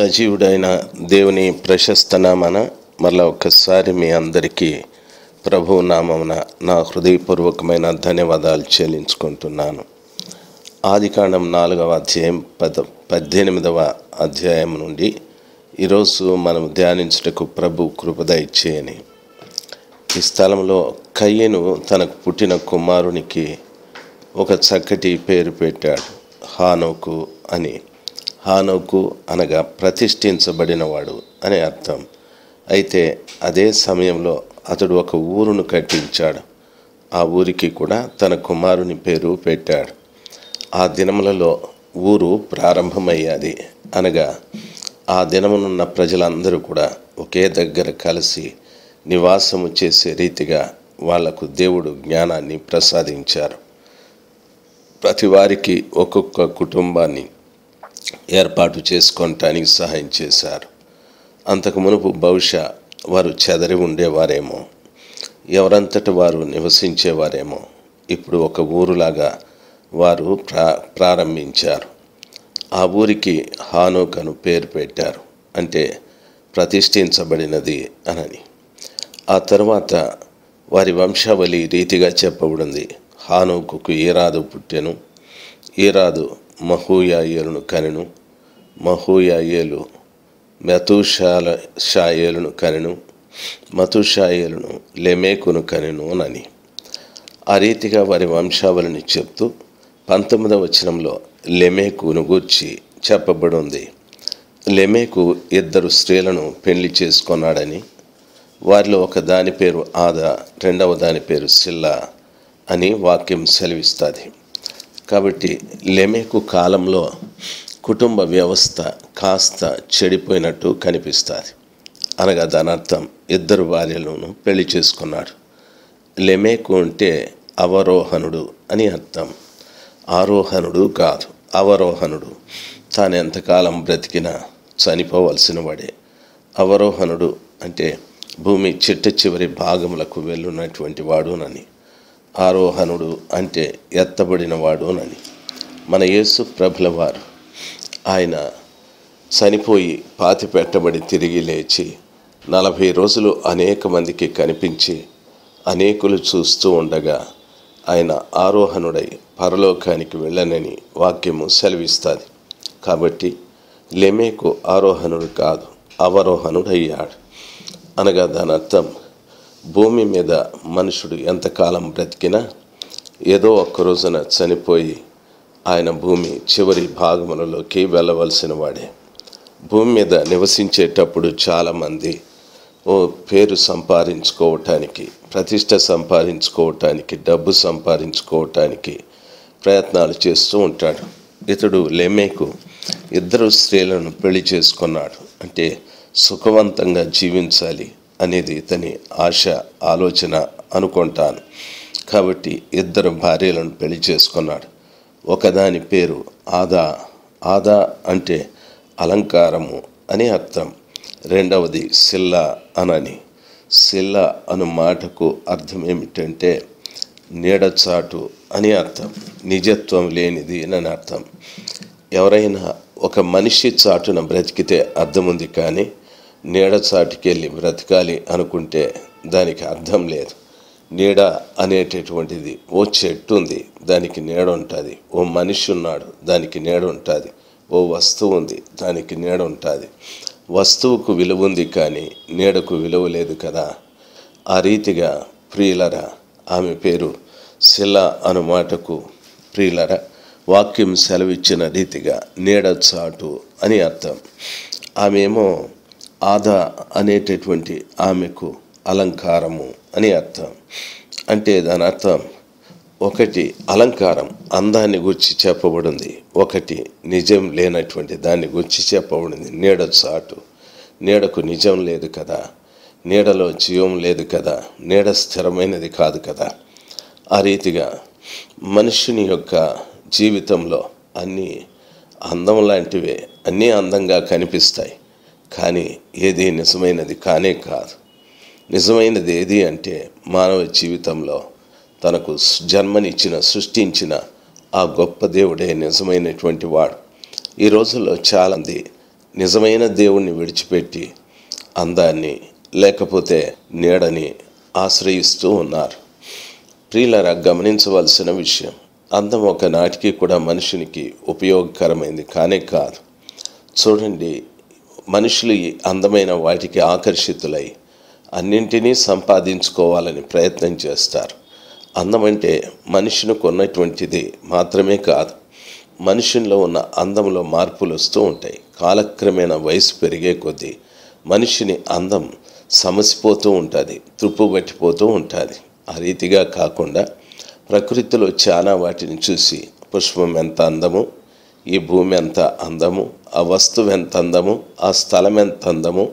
సజీవుడైన దేవుని ప్రశస్త నామన మరలా ఒక్కసారి మీ అందరికీ ప్రభు నామమున నా హృదయపూర్వకమైన ధన్యవాదాలు చెల్లించుకుంటున్నాను. ఆదికాండం 4వ అధ్యాయం 18వ అధ్యాయం నుండి ఈరోజు మనం ధ్యానించుటకు ప్రభు కృప దయచేయని. ఈ స్థలంలో కయ్యను తనకు పుట్టిన కుమారునికి ఒక చక్కటి పేరు పెట్టాడు, హానోకు అని. హానోకు అనగా ప్రతిష్ఠించబడినవాడు అనే అర్థం. అయితే అదే సమయంలో అతడు ఒక ఊరును కట్టించాడు. ఆ ఊరికి కూడా తన కుమారుని పేరు పెట్టాడు. ఆ దినములలో ఊరు ప్రారంభమయ్యాది. అనగా ఆ దినమునున్న ప్రజలందరూ కూడా ఒకే దగ్గర కలిసి నివాసము చేసే రీతిగా వాళ్లకు దేవుడు జ్ఞానాన్ని ప్రసాదించారు. ప్రతి వారికి ఒక్కొక్క కుటుంబాన్ని ఏర్పాటు చేసుకోవటానికి సహాయం చేశారు. అంతకు మునుపు బహుశా వారు చెదరి ఉండేవారేమో, ఎవరంతటి వారు నివసించేవారేమో. ఇప్పుడు ఒక ఊరులాగా వారు ప్రారంభించారు. ఆ ఊరికి హానోక్ అను పేరు పెట్టారు, అంటే ప్రతిష్ఠించబడినది అనని. ఆ తరువాత వారి వంశావళి రీతిగా చెప్పబడింది. హానోకుకు ఈరాదు పుట్టెను, ఈరాదు మహూయాయేలును కనెను, మహూయాయేలు మెతూషాయేలును కనెను, మతూషాయేలును లెమెకును కనెను అని. ఆ రీతిగా వారి వంశావళిని చెప్తూ 19వ వచనంలో లెమెకును గూర్చి చెప్పబడి ఉంది. లెమెకు 2 స్త్రీలను పెళ్లి చేసుకున్నాడని, వారిలో ఒక దాని పేరు ఆదా, రెండవ దాని పేరు సిల్లా అని వాక్యం సెలవిస్తుంది. కాబట్టి లెమెకు కాలంలో కుటుంబ వ్యవస్థ కాస్త చెడిపోయినట్టు కనిపిస్తుంది. అనగా దాని అర్థం 2 భార్యలను పెళ్లి చేసుకున్నాడు. లెమెకు అంటే అవరోహణుడు అని అర్థం. ఆరోహణుడు కాదు, అవరోహణుడు. తాను ఎంతకాలం బ్రతికినా చనిపోవలసిన వాడే. అవరోహణుడు అంటే భూమి చిట్ట చివరి భాగములకు వెళ్ళున్నటువంటి వాడునని. ఆరోహణుడు అంటే ఎత్తబడిన వాడునని. మన యేసు ప్రభుల వారు ఆయన చనిపోయి పాతి పెట్టబడి తిరిగి లేచి 40 రోజులు అనేక మందికి కనిపించి అనేకులు చూస్తూ ఉండగా ఆయన ఆరోహణుడై పరలోకానికి వెళ్ళనని వాక్యము సెలవిస్తుంది. కాబట్టి లెమెకు ఆరోహణుడు కాదు, అవరోహణుడు అయ్యాడు. అనగా దాని అర్థం భూమి మీద మనుషుడు ఎంతకాలం బ్రతికినా ఏదో ఒక్క రోజున చనిపోయి ఆయన భూమి చివరి భాగములలోకి వెళ్ళవలసిన వాడే. భూమి మీద నివసించేటప్పుడు చాలామంది పేరు సంపాదించుకోవటానికి, ప్రతిష్ట సంపాదించుకోవటానికి, డబ్బు సంపాదించుకోవటానికి ప్రయత్నాలు చేస్తూ ఉంటాడు. ఇతడు లెమెకు 2 స్త్రీలను పెళ్లి చేసుకున్నాడు. అంటే సుఖవంతంగా జీవించాలి అనేది ఇతని ఆశ, ఆలోచన అనుకుంటాను. కాబట్టి 2 భార్యలను పెళ్లి చేసుకున్నాడు. ఒకదాని పేరు ఆదా. ఆదా అంటే అలంకారము అని అర్థం. రెండవది సిల్లా అనని. సిల్లా అను మాటకు అర్థం ఏమిటంటే నీడచాటు అని అర్థం. నిజత్వం లేనిది అని అర్థం. ఎవరైనా ఒక మనిషి చాటున బ్రతికితే అర్థం ఉంది, కానీ నీడచాటుకి వెళ్ళి బ్రతకాలి అనుకుంటే దానికి అర్థం లేదు. నీడ అనేటటువంటిది ఓ చెట్టు ఉంది, దానికి నీడ ఉంటుంది. ఓ మనిషి ఉన్నాడు, దానికి నీడ ఉంటుంది. ఓ వస్తువు ఉంది, దానికి నీడ ఉంటుంది. వస్తువుకు విలువ ఉంది, కానీ నీడకు విలువ లేదు కదా. ఆ రీతిగా ప్రియులరా, ఆమె పేరు సిల్లా అను మాటకు ప్రియులరా వాక్యం సెలవిచ్చిన రీతిగా నీడచాటు అని అర్థం. ఆమె ఏమో ఆదా అనేటటువంటి ఆమెకు అలంకారము అని అర్థం. అంటే దాని అర్థం ఒకటి అలంకారం, అందాన్ని గురించి చెప్పబడింది. ఒకటి నిజం లేనటువంటి దాన్ని గురించి చెప్పబడింది, నీడచాటు. నీడకు నిజం లేదు కదా, నీడలో జీవం లేదు కదా, నీడ స్థిరమైనది కాదు కదా. ఆ రీతిగా మనుషుని యొక్క జీవితంలో అన్నీ అందం లాంటివే, అన్నీ అందంగా కనిపిస్తాయి, కానీ ఏది నిజమైనది కానే కాదు. నిజమైనది ఏది అంటే మానవ జీవితంలో తనకు జన్మనిచ్చిన, సృష్టించిన ఆ గొప్ప దేవుడే నిజమైనటువంటి వాడు. ఈ రోజుల్లో చాలామంది నిజమైన దేవుణ్ణి విడిచిపెట్టి అందాన్ని లేకపోతే నీడని ఆశ్రయిస్తూ ఉన్నారు. ప్రియులారా, గమనించవలసిన విషయం, అందం ఒకనాటికి కూడా మనుషునికి ఉపయోగకరమైంది కానే కాదు. చూడండి, మనుషులు ఈ అందమైన వాటికి ఆకర్షితులై అన్నింటినీ సంపాదించుకోవాలని ప్రయత్నం చేస్తారు. అందం అంటే మనుషునికి ఉన్నటువంటిది మాత్రమే కాదు, మనుషుల్లో ఉన్న అందంలో మార్పులు వస్తూ ఉంటాయి. కాలక్రమేణా వయసు పెరిగే కొద్దీ మనిషిని అందం సమసిపోతూ ఉంటుంది, తుప్పు పట్టిపోతూ ఉంటుంది. ఆ రీతిగా కాకుండా ప్రకృతిలో చాలా వాటిని చూసి పుష్పం ఎంత అందము, ఈ భూమి ఎంత అందము, ఆ వస్తువు ఎంత అందము, ఆ స్థలం ఎంత అందము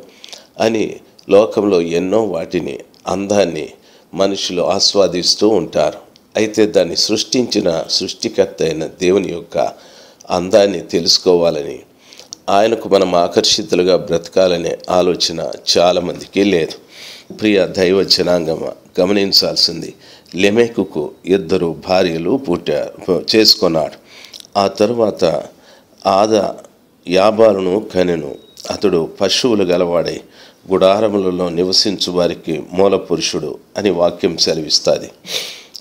అని లోకంలో ఎన్నో వాటిని అందాన్ని మనుషులు ఆస్వాదిస్తూ ఉంటారు. అయితే దాన్ని సృష్టించిన సృష్టికర్త అయిన దేవుని యొక్క అందాన్ని తెలుసుకోవాలని, ఆయనకు మనం ఆకర్షితులుగా బ్రతకాలనే ఆలోచన చాలామందికి లేదు. ప్రియ దైవ జనాంగమ, గమనించాల్సింది, లెమెకుకు 2 భార్యలు చేసుకున్నాడు. ఆ తరువాత ఆదా యాబాలును కనెను. అతడు పశువులు గలవాడై గుడారములలో నివసించు వారికి మూల పురుషుడు అని వాక్యం సెలవిస్తుంది.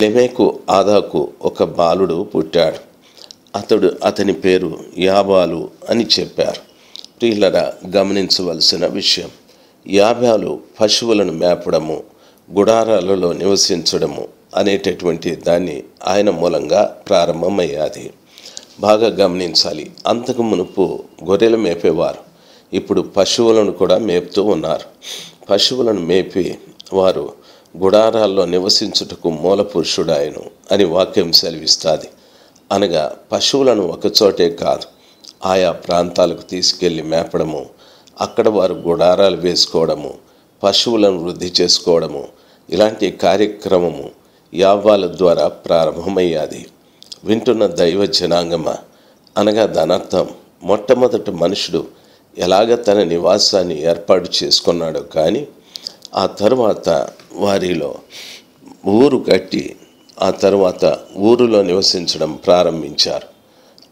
లెమెకు ఆదాకు ఒక బాలుడు పుట్టాడు. అతని పేరు యాబాలు అని చెప్పారు. ప్రియులరా, గమనించవలసిన విషయం, యాబాలు పశువులను మేపడము, గుడారాలలో నివసించడము అనేటటువంటి దాన్ని ఆయన మూలంగా ప్రారంభమయ్యాది. బాగా గమనించాలి, అంతకు మునుపు గొర్రెలు మేపేవారు, ఇప్పుడు పశువులను కూడా మేపుతూ ఉన్నారు. పశువులను మేపి వారు గుడారాల్లో నివసించుటకు మూల పురుషుడాయను అని వాక్యం సెలవిస్తుంది. అనగా పశువులను ఒకచోటే కాదు, ఆయా ప్రాంతాలకు తీసుకెళ్ళి మేపడము, అక్కడ వారు గుడారాలు వేసుకోవడము, పశువులను వృద్ధి చేసుకోవడము, ఇలాంటి కార్యక్రమము యాబాల ద్వారా ప్రారంభమయ్యాది. వింటున్న దైవ జనాంగమ, అనగా దానర్థం, మొట్టమొదటి మనుషుడు ఎలాగ తన నివాసాన్ని ఏర్పాటు చేసుకున్నాడో కానీ ఆ తరువాత వారిలో ఊరు కట్టి ఆ తరువాత ఊరిలో నివసించడం ప్రారంభించారు.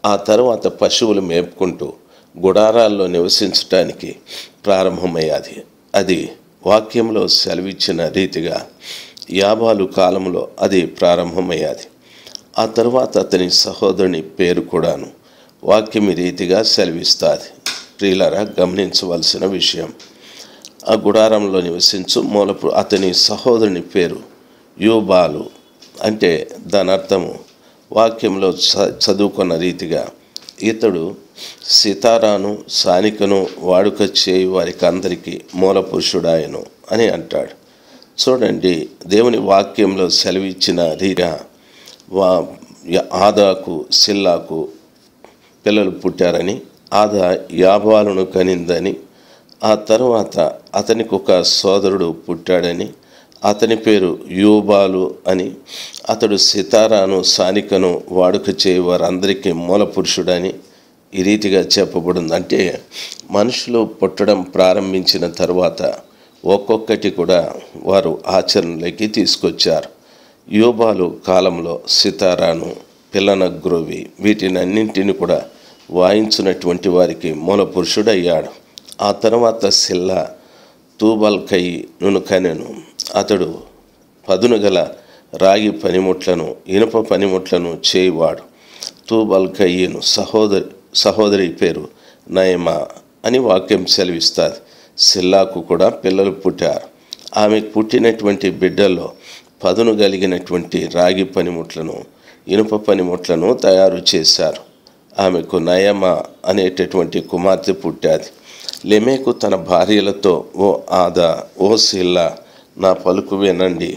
ఆ తరువాత పశువులు మేపుకుంటూ గుడారాల్లో నివసించడానికి ప్రారంభమయ్యాది. అది వాక్యంలో సెలవిచ్చిన రీతిగా యాబాలు కాలంలో అది ప్రారంభమయ్యాది. ఆ తరువాత అతని సహోదరుని పేరు కూడాను వాక్యం ఈ రీతిగా సెలవిస్తుంది. ప్రియులారా, గమనించవలసిన విషయం, ఆ గుడారంలో నివసించు అతని సహోదరుని పేరు యూబాలు. అంటే దాని అర్థము వాక్యంలో చదువుకున్న రీతిగా ఇతడు సితారాను సానికను వాడుక చేయి వారికి అందరికీ మూల పురుషుడాయను అని అంటాడు. చూడండి, దేవుని వాక్యంలో సెలవిచ్చిన రీతిగా ఆదాకు సిల్లాకు పిల్లలు పుట్టారని, ఆదా యాబాలును కనిందని, ఆ తరువాత అతనికి ఒక సోదరుడు పుట్టాడని, అతని పేరు యూబాలు అని, అతడు సితారాను సానికను వాడుక చేయి వారందరికీ మూల పురుషుడని ఈ రీతిగా చెప్పబడింది. అంటే మనుషులు పుట్టడం ప్రారంభించిన తర్వాత ఒక్కొక్కటి కూడా వారు ఆచరణలోకి తీసుకొచ్చారు. యూబాలు కాలంలో సితారాను, పిల్లనగ్రోవి వీటినన్నింటిని కూడా వాయించినటువంటి వారికి మూల పురుషుడయ్యాడు. ఆ తర్వాత సిల్లా తూబల్కయిను కనెను. అతడు పదును గల రాగి పనిముట్లను ఇనుప పనిముట్లను చేయువాడు. తూబల్కయిను సహోదరి పేరు నయమా అని వాక్యం సెలవిస్తుంది. సిల్లాకు కూడా పిల్లలు పుట్టారు. ఆమెకు పుట్టినటువంటి బిడ్డల్లో పదును కలిగినటువంటి రాగి పనిముట్లను ఇనుప పనిముట్లను తయారు చేశారు. ఆమెకు నయమా అనేటటువంటి కుమార్తె పుట్టాది. లెమెకు తన భార్యలతో, ఓ ఆదా, ఓ సిల్లా, నా పలుకు వినండి,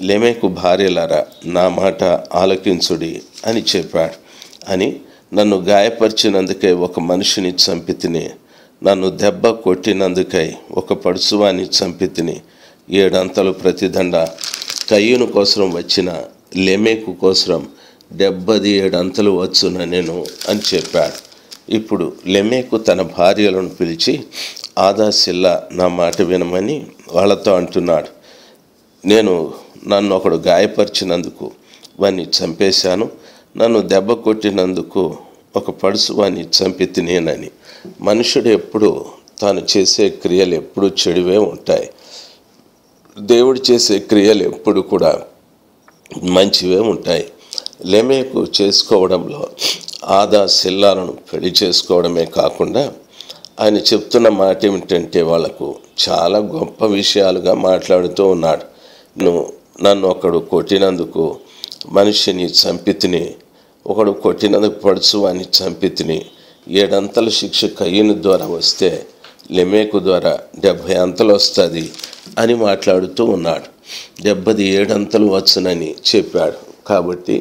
లెమెకు భార్యలారా నా మాట ఆలకించుడి అని చెప్పాడు. అని, నన్ను గాయపరిచినందుకై ఒక మనిషిని చంపితిని, నన్ను దెబ్బ కొట్టినందుకై ఒక పడుసువాన్ని చంపితిని, 7 అంతలు ప్రతిదండ కయ్యూను కోసం వచ్చిన లెమెకు కోసం 77 అంతలు వచ్చున నేను అని చెప్పాడు. ఇప్పుడు లెమెకు తన భార్యలను పిలిచి, ఆదా సిల్లా నా మాట వినమని వాళ్ళతో అంటున్నాడు. నన్ను ఒకడు గాయపరిచినందుకు వాడిని చంపేశాను, నన్ను దెబ్బ కొట్టినందుకు ఒక పడుసువాన్ని చంపితి నేనని. మనుషుడు ఎప్పుడు తాను చేసే క్రియలు ఎప్పుడు చెడువే ఉంటాయి. దేవుడు చేసే క్రియలు ఎప్పుడు కూడా మంచివే ఉంటాయి. లెమెకు చేసుకోవడంలో ఆదా సిల్లాలను పెళ్లి చేసుకోవడమే కాకుండా ఆయన చెప్తున్న మాట ఏమిటంటే వాళ్లకు చాలా గొప్ప విషయాలుగా మాట్లాడుతూ ఉన్నాడు. నన్ను ఒకడు కొట్టినందుకు మనిషిని చంపితిని, ఒకడు కొట్టినందుకు పడుచువాన్ని చంపితిని. 7 అంతల శిక్ష కయ్యను ద్వారా వస్తే లెమెకు ద్వారా 70 అంతలు వస్తుంది అని మాట్లాడుతూ ఉన్నాడు. 77 అంతలు వచ్చునని చెప్పాడు. కాబట్టి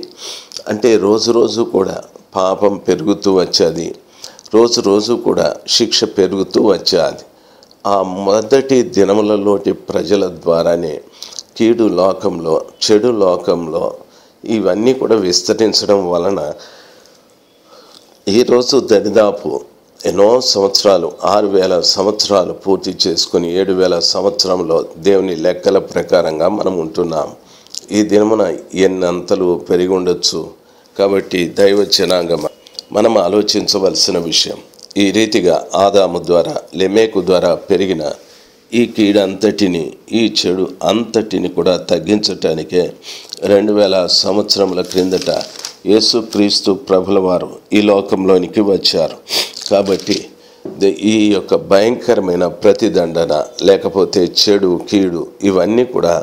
అంటే రోజు కూడా పాపం పెరుగుతూ వచ్చేది, రోజు కూడా శిక్ష పెరుగుతూ వచ్చేది. ఆ మొదటి దినములలోటి ప్రజల ద్వారానే కీడు లోకంలో, చెడు లోకంలో ఇవన్నీ కూడా విస్తరించడం వలన ఈరోజు దరిదాపు ఎన్నో సంవత్సరాలు, 6000 సంవత్సరాలు పూర్తి చేసుకుని 7000 సంవత్సరంలో దేవుని లెక్కల ప్రకారంగా మనం ఉంటున్నాం. ఈ దినమున ఎన్ని అంతలు పెరిగి ఉండొచ్చు. కాబట్టి దైవ జనాంగం మనం ఆలోచించవలసిన విషయం, ఈ రీతిగా ఆదాము ద్వారా లెమెకు ద్వారా పెరిగిన ఈ కీడంతటిని, ఈ చెడు అంతటిని కూడా తగ్గించటానికే 2000 సంవత్సరముల క్రిందట యేసుక్రీస్తు ప్రభుల వారు ఈ లోకంలోనికి వచ్చారు. కాబట్టి ఈ యొక్క భయంకరమైన ప్రతిదండన లేకపోతే చెడు కీడు ఇవన్నీ కూడా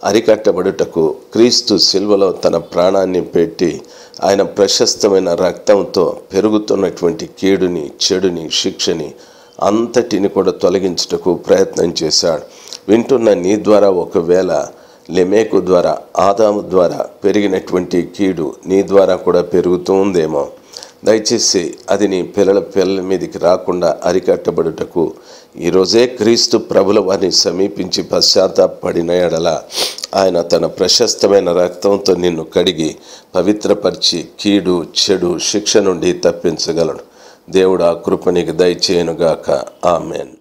అరికట్టబడుటకు క్రీస్తు సిలువలో తన ప్రాణాన్ని పెట్టి ఆయన ప్రశస్తమైన రక్తంతో పెరుగుతున్నటువంటి కీడుని, చెడుని, శిక్షని అంతటిని కూడా తొలగించుటకు ప్రయత్నం చేశాడు. వింటున్న నీ ద్వారా ఒకవేళ లెమెకు ద్వారా, ఆదాము ద్వారా పెరిగినటువంటి కీడు నీ ద్వారా కూడా పెరుగుతూ ఉందేమో. దయచేసి అది నీ పిల్లల మీదకి రాకుండా అరికట్టబడుటకు ఈరోజే క్రీస్తు ప్రభుల వారిని సమీపించి పశ్చాత్తాపడిన ఎడల ఆయన తన ప్రశస్తమైన రక్తంతో నిన్ను కడిగి పవిత్రపరిచి కీడు, చెడు, శిక్ష నుండి తప్పించగలడు. దేవుడు ఆ కృప నీకు దయచేయునుగాక. ఆమెన్.